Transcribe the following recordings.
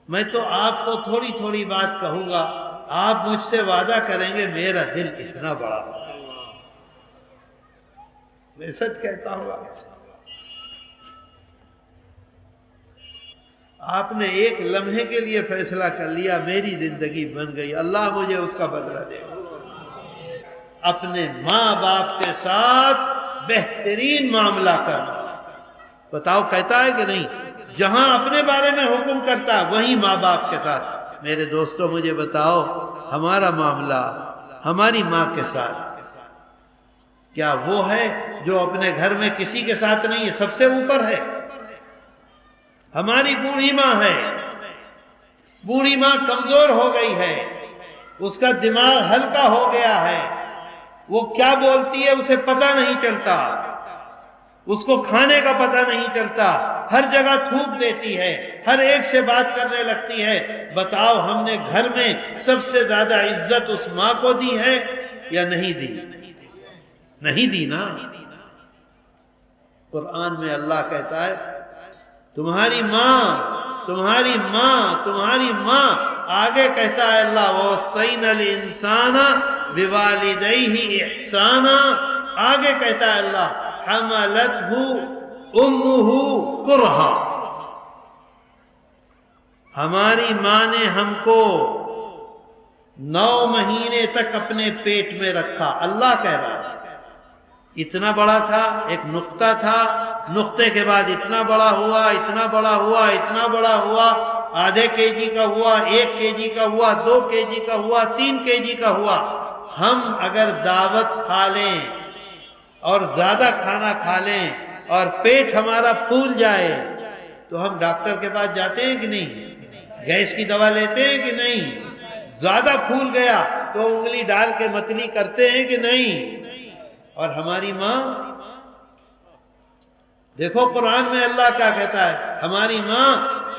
میں تو آپ کو تھوڑی تھوڑی بات کہوں گا، آپ مجھ سے وعدہ کریں گے میرا دل اتنا بڑا ہوگا۔ میں سچ کہتا ہوں آپ سے، آپ نے ایک لمحے کے لیے فیصلہ کر لیا میری زندگی بن گئی، اللہ مجھے اس کا بدلہ دے گا۔ اپنے ماں باپ کے ساتھ بہترین معاملہ کرنا، بتاؤ کہتا ہے کہ نہیں؟ جہاں اپنے بارے میں حکم کرتا وہیں ماں باپ کے ساتھ۔ میرے دوستو مجھے بتاؤ، ہمارا معاملہ ہماری ماں کے ساتھ کیا وہ ہے جو اپنے گھر میں کسی کے ساتھ نہیں ہے، سب سے اوپر ہے؟ ہماری بوڑھی ماں ہے، بوڑھی ماں کمزور ہو گئی ہے، اس کا دماغ ہلکا ہو گیا ہے، وہ کیا بولتی ہے اسے پتہ نہیں چلتا، اس کو کھانے کا پتہ نہیں چلتا، ہر جگہ تھوک دیتی ہے، ہر ایک سے بات کرنے لگتی ہے۔ بتاؤ ہم نے گھر میں سب سے زیادہ عزت اس ماں کو دی ہے یا نہیں دی؟ نہیں دی نا۔ قرآن میں اللہ کہتا ہے تمہاری ماں، تمہاری ماں، تمہاری ماں، آگے کہتا ہے اللہ وَوَصَّيْنَا الْإِنسَانَ بِوَالِدَيْهِ إِحْسَانًا، آگے کہتا ہے اللہ حَمَلَتْهُ أُمُّهُ كُرْهًا، ہماری ماں نے ہم کو 9 مہینے تک اپنے پیٹ میں رکھا۔ اللہ کہہ رہا ہے اتنا بڑا تھا، ایک نقطہ تھا، نقطے کے بعد اتنا بڑا ہوا، اتنا بڑا ہوا، اتنا بڑا ہوا، آدھے kg کا ہوا، 1 kg کا ہوا، 2 kg کا ہوا، 3 kg کا ہوا۔ ہم اگر دعوت کھا لیں اور زیادہ کھانا کھا لیں اور پیٹ ہمارا پھول جائے تو ہم ڈاکٹر کے پاس جاتے ہیں کہ نہیں؟ گیس کی دوا لیتے ہیں کہ نہیں؟ زیادہ پھول گیا تو انگلی ڈال کے متلی کرتے ہیں کہ نہیں؟ اور ہماری ماں، دیکھو قرآن میں اللہ کیا کہتا ہے، ہماری ماں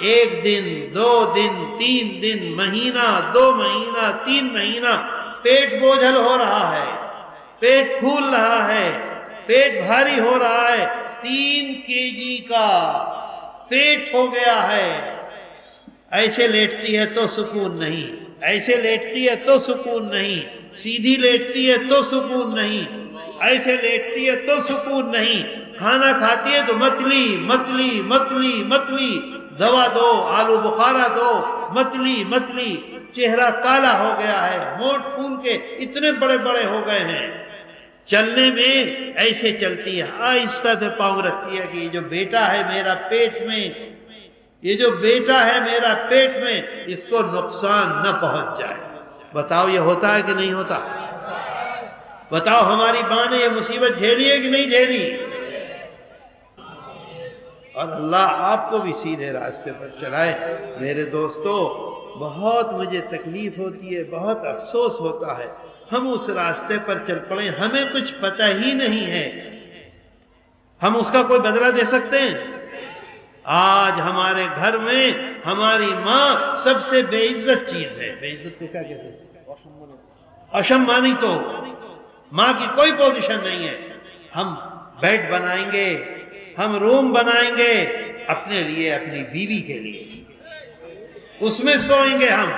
1 دن 2 دن 3 دن، مہینہ 2 مہینہ 3 مہینہ پیٹ بوجھل ہو رہا ہے، پیٹ پھول رہا ہے، پیٹ بھاری ہو رہا ہے، 3 kg کا پیٹ ہو گیا ہے، ایسے لیٹتی ہے تو سکون نہیں، ایسے لیٹتی ہے تو سکون نہیں، سیدھی لیٹتی ہے تو سکون نہیں، ایسے لیٹتی ہے تو سکون نہیں، کھانا کھاتی ہے تو متلی متلی متلی متلی، دوا دو، آلو بخارا دو، متلی متلی، چہرہ کالا ہو گیا ہے، ہونٹ پھول کے اتنے بڑے بڑے ہو گئے ہیں، چلنے میں ایسے چلتی ہے، آہستہ سے پاؤں رکھتی ہے کہ یہ جو بیٹا ہے میرا پیٹ میں، یہ جو بیٹا ہے میرا پیٹ میں، اس کو نقصان نہ پہنچ جائے۔ بتاؤ یہ ہوتا ہے کہ نہیں ہوتا؟ بتاؤ ہماری ماں نے یہ مصیبت جھیلی ہے کہ نہیں جھیلی؟ اور اللہ آپ کو بھی سیدھے راستے پر چلائے۔ میرے دوستو بہت مجھے تکلیف ہوتی ہے، بہت افسوس ہوتا ہے، ہم اس راستے پر چل پڑے، ہمیں کچھ پتہ ہی نہیں ہے، ہم اس کا کوئی بدلہ دے سکتے ہیں؟ آج ہمارے گھر میں ہماری ماں سب سے بے عزت چیز ہے۔ بے عزت کو کیا کہتے ہیں؟ اشمانی تو ماں کی کوئی پوزیشن نہیں ہے۔ ہم بیڈ بنائیں گے، ہم روم بنائیں گے اپنے لیے، اپنی بیوی کے لیے، اس میں سوئیں گے، ہم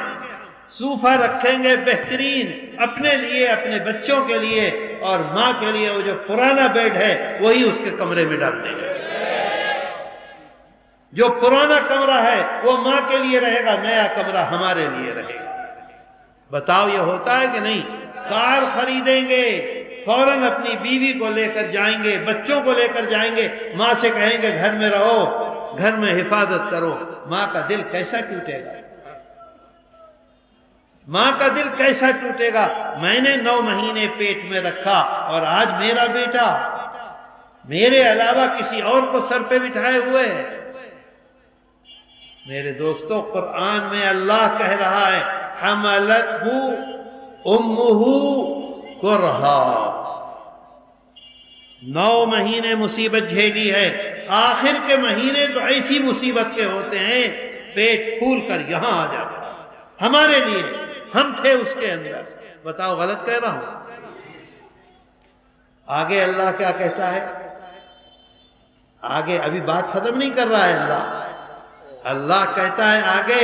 صوفہ رکھیں گے بہترین اپنے لیے، اپنے بچوں کے لیے، اور ماں کے لیے وہ جو پرانا بیڈ ہے وہی اس کے کمرے میں ڈال دیں گے۔ جو پرانا کمرہ ہے وہ ماں کے لیے رہے گا، نیا کمرہ ہمارے لیے رہے گا۔ بتاؤ یہ ہوتا ہے کہ نہیں؟ کار خریدیں گے، فوراً اپنی بیوی کو لے کر جائیں گے، بچوں کو لے کر جائیں گے، ماں سے کہیں گے گھر میں رہو، گھر میں حفاظت کرو۔ ماں کا دل کیسا ٹوٹے گا؟ ماں کا دل کیسا ٹوٹے گا؟ میں نے 9 مہینے پیٹ میں رکھا اور آج میرا بیٹا میرے علاوہ کسی اور کو سر پہ بٹھائے ہوئے ہے۔ میرے دوستو قرآن میں اللہ کہہ رہا ہے حملتہ امہ کرہا، 9 مہینے مصیبت جھیلی ہے، آخر کے مہینے تو ایسی مصیبت کے ہوتے ہیں پیٹ پھول کر یہاں آ جاتا ہے ہمارے لیے، ہم تھے اس کے اندر۔ بتاؤ غلط کہہ رہا ہوں؟ آگے اللہ کیا کہتا ہے؟ آگے ابھی بات ختم نہیں کر رہا ہے اللہ کہتا ہے آگے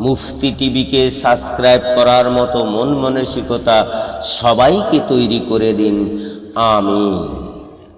মুফতি টিভিকে সাবস্ক্রাইব করার মতো মন মানসিকতা সবাইকে তৈরি করে দিন। আমিন।